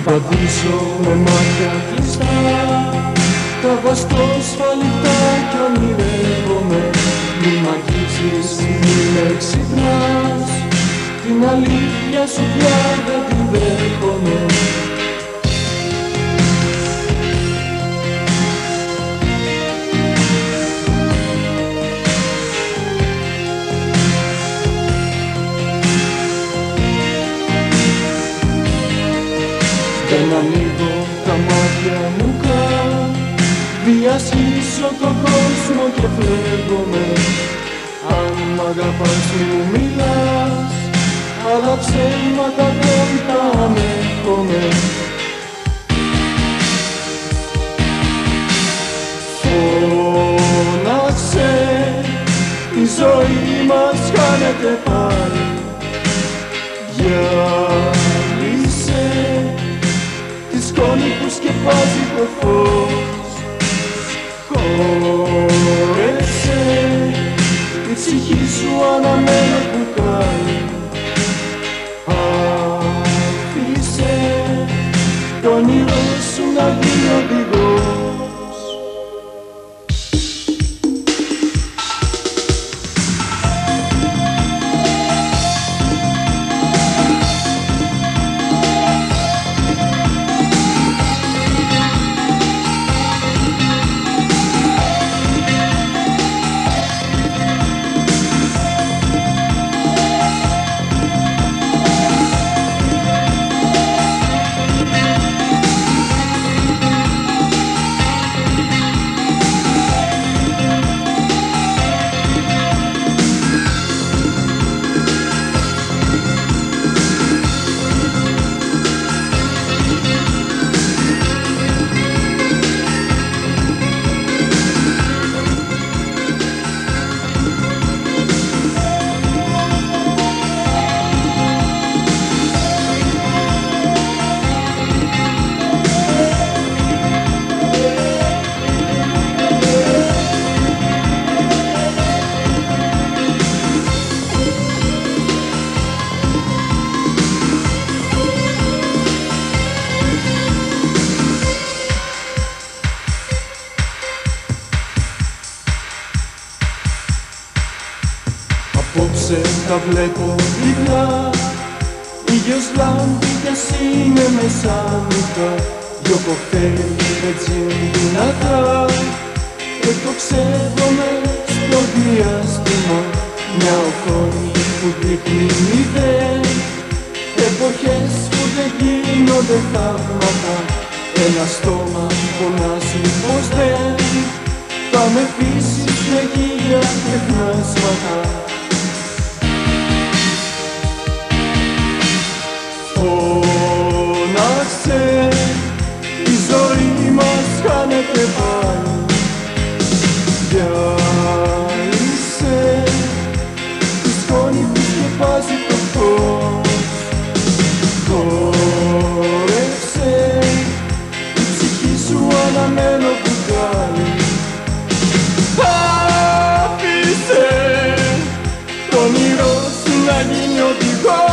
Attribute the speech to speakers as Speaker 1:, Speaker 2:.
Speaker 1: πατήσω με μάτια κλειστά, τα βαστώ σφαλιτά κι ονειρεύομαι. Μη μ' αγγίξεις, μη με ξυπνάς, την αλήθεια σου πια δεν την δέχομαι. Δεν ανοίγω τα μάτια μου καν, διασχίσω τον κόσμο και φλέγομαι. Αν μ' αγαπάς μη μου μιλάς, άλλα ψέματα δεν τα ανέχομαι. Φώναξε, η ζωή μας χάνεται πάλι. Γυάλισε τη σκόνη που σκεπάζει το φως. Χόρεψε, η ψυχή σου αναμένει μπουκάλι. Άφησε το όνειρό σου να γίνει οδηγός. Απόψε τα βλέπω διπλά, ήλιος λάμπει κι ας είναι μεσάνυχτα. Δυο κοκτέιλ με τζιν δυνατά και το ξεύομαι στο διάστημα. Μια οθόνη που δείχνει μηδέν, εποχές που δεν γίνονται θαύματα. Ένα στόμα φωνάζει πως δεν θα με πείσεις με χίλια τεχνάσματα. Φώναξε, η ζωή μας χάνεται πάλι. Γυάλισε τη σκόνη που σκεπάζει το φως. Χόρεψε, η ψυχή σου αναμένο μπουκάλι. Άφησε το όνειρό σου να γίνει οδηγός.